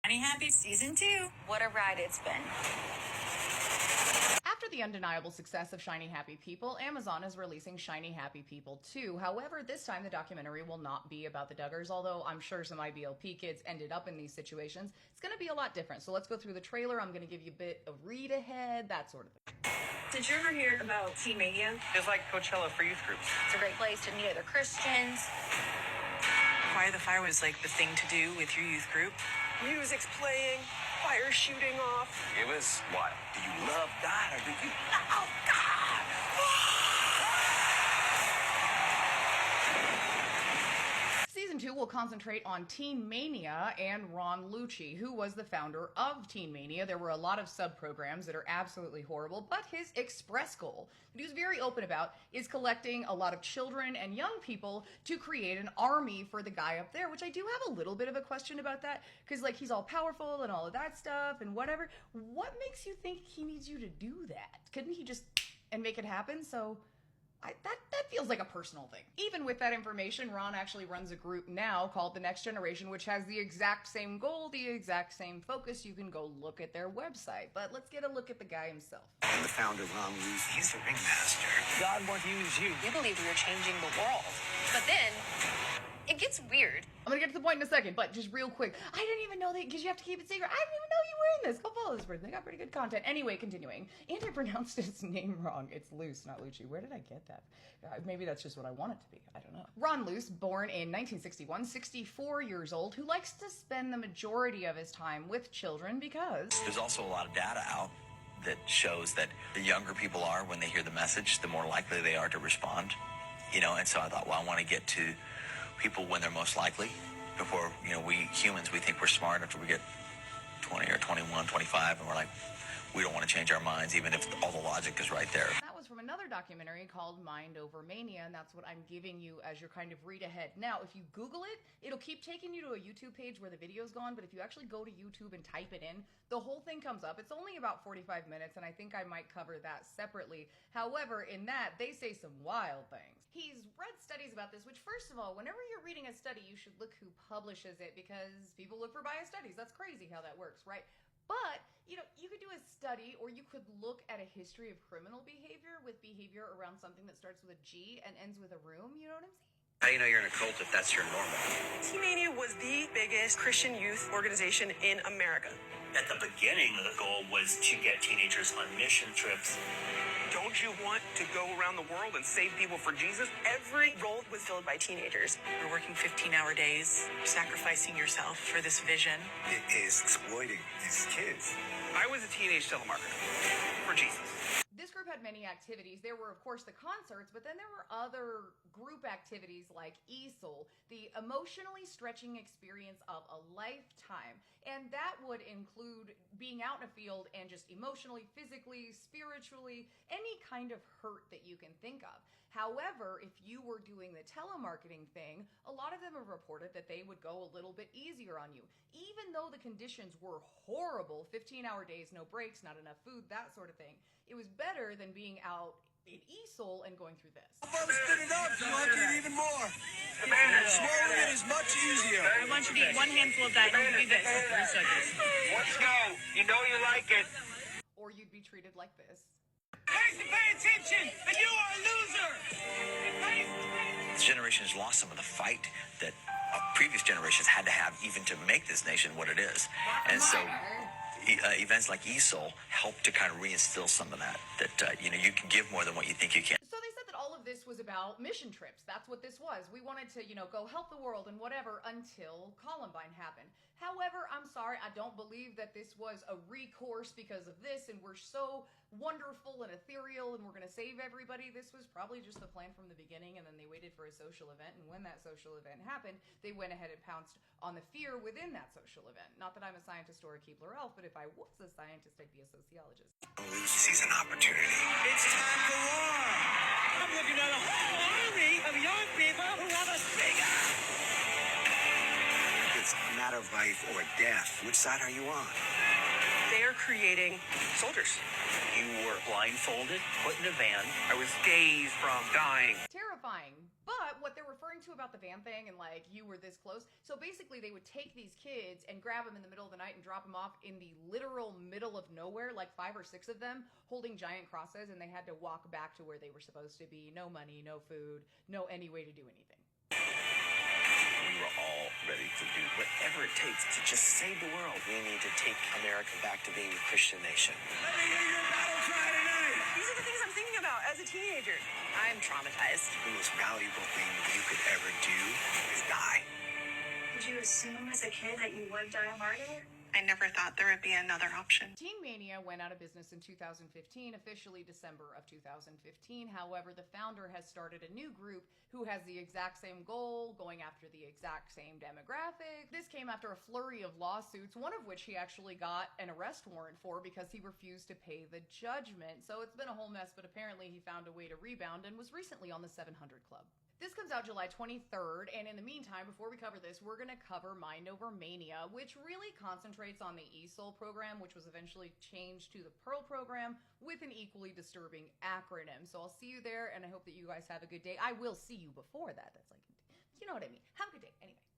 Shiny Happy Season 2. What a ride it's been. After the undeniable success of Shiny Happy People, Amazon is releasing Shiny Happy People 2. However, this time the documentary will not be about the Duggars, although I'm sure some IBLP kids ended up in these situations. It's going to be a lot different. So let's go through the trailer. I'm going to give you a bit of read ahead, that sort of thing. Did you ever hear about Teen Mania? It's like Coachella for youth groups. It's a great place to meet other Christians. Fire the Fire was like the thing to do with your youth group. Music's playing, fire shooting off. It was wild. Do you love God or do you love God? Season 2 will concentrate on Teen Mania and Ron Luce, who was the founder of Teen Mania. There were a lot of sub-programs that are absolutely horrible, but his express goal, that he was very open about, is collecting a lot of children and young people to create an army for the guy up there, which I do have a little bit of a question about that, because like he's all powerful and all of that stuff and whatever. What makes you think he needs you to do that? Couldn't he just and make it happen? So that feels like a personal thing. Even with that information, Ron actually runs a group now called The Next Generation, which has the exact same goal, the exact same focus. You can go look at their website. But let's get a look at the guy himself. And the founder, Ron Luce, he's the ringmaster. God wants to use you. We believe we were changing the world. But then, it gets weird. I'm gonna get to the point in a second, but just real quick. I didn't even know that, because you have to keep it secret. I didn't even know you were in this. Go follow this person. They got pretty good content. Anyway, continuing. And I pronounced his name wrong. It's Luce, not Lucci. Where did I get that? Maybe that's just what I want it to be. I don't know. Ron Luce, born in 1961, 64 years old, who likes to spend the majority of his time with children because There's also a lot of data out that shows that the younger people are, when they hear the message, the more likely they are to respond. And so I thought, well, I want to get to people when they're most likely. Before, we humans, we think we're smart after we get 20 or 21, 25, and we're like, we don't want to change our minds, even if all the logic is right there. that was from another documentary called Mind Over Mania, and that's what I'm giving you as your kind of read ahead. Now, if you Google it, it'll keep taking you to a YouTube page where the video's gone, but if you actually go to YouTube and type it in, the whole thing comes up. It's only about 45 minutes, and I think I might cover that separately. However, in that, they say some wild things. He's read studies about this, which, first of all, whenever you're reading a study, you should look who publishes it, because people look for biased studies. That's crazy how that works, right? But, you could do a study, or you could look at a history of criminal behavior with behavior around something that starts with a G and ends with a room, you know what I'm saying? How do you know you're in a cult if that's your normal? Teen Mania was the biggest Christian youth organization in America. At the beginning, the goal was to get teenagers on mission trips. Don't you want to go around the world and save people for Jesus? Every role was filled by teenagers. You're working 15-hour days, sacrificing yourself for this vision. It is exploiting these kids. I was a teenage telemarketer for Jesus. This group had many activities. There were, of course, the concerts, but then there were other group activities like ESOL, the emotionally stretching experience of a lifetime. And that would include being out in a field and just emotionally, physically, spiritually, any kind of hurt that you can think of. However, if you were doing the telemarketing thing, a lot of them have reported that they would go a little bit easier on you. Even though the conditions were horrible, 15-hour days, no breaks, not enough food, that sort of thing, it was better than being out in ESOL and going through this. Spit it up, you want to eat even more. Swallowing it is much easier. I want you to eat one handful of that and do this for 3 seconds. Let's go. You know you like it. Or you'd be treated like this. Pay attention, and you are a loser. This generation has lost some of the fight that previous generations had to have even to make this nation what it is. And so events like ESOL help to kind of reinstill some of that you can give more than what you think you can. So they said that all of this was about mission trips. That's what this was. We wanted to, go help the world and whatever until Columbine happened. However, I'm sorry, I don't believe that this was a recourse because of this, and we're so wonderful and ethereal and we're going to save everybody. This was probably just the plan from the beginning, and then they waited for a social event, and when that social event happened, they went ahead and pounced on the fear within that social event. Not that I'm a scientist or a Keebler elf, but if I was a scientist, I'd be a sociologist. Luce sees an opportunity. It's time for war. I'm looking at a whole army of young people who have a stinger. It's a matter of life or death. Which side are you on? They are creating soldiers. You were blindfolded, put in a van. I was days from dying. Terrifying. But what they're referring to to about the van thing and like you were this close. So basically they would take these kids and grab them in the middle of the night and drop them off in the literal middle of nowhere, like 5 or 6 of them holding giant crosses, and they had to walk back to where they were supposed to be. No money, no food, no any way to do anything. We were all ready to do whatever it takes to just save the world. We need to take America back to being a Christian nation. Let me hear your battle cry tonight. These are the things I'm thinking about as a teenager. I'm traumatized. The most valuable thing you could ever do is die. Did you assume as a kid that you would die a martyr? I never thought there would be another option. Teen Mania went out of business in 2015, officially December of 2015. However, the founder has started a new group who has the exact same goal, going after the exact same demographic. This came after a flurry of lawsuits, one of which he actually got an arrest warrant for because he refused to pay the judgment. So it's been a whole mess, but apparently he found a way to rebound and was recently on the 700 Club. This comes out July 23rd, and in the meantime, before we cover this, we're going to cover Mind Over Mania, which really concentrates on the ESOL program, which was eventually changed to the Pearl program, with an equally disturbing acronym. So I'll see you there, and I hope that you guys have a good day. I will see you before that. That's like, you know what I mean. Have a good day. Anyway.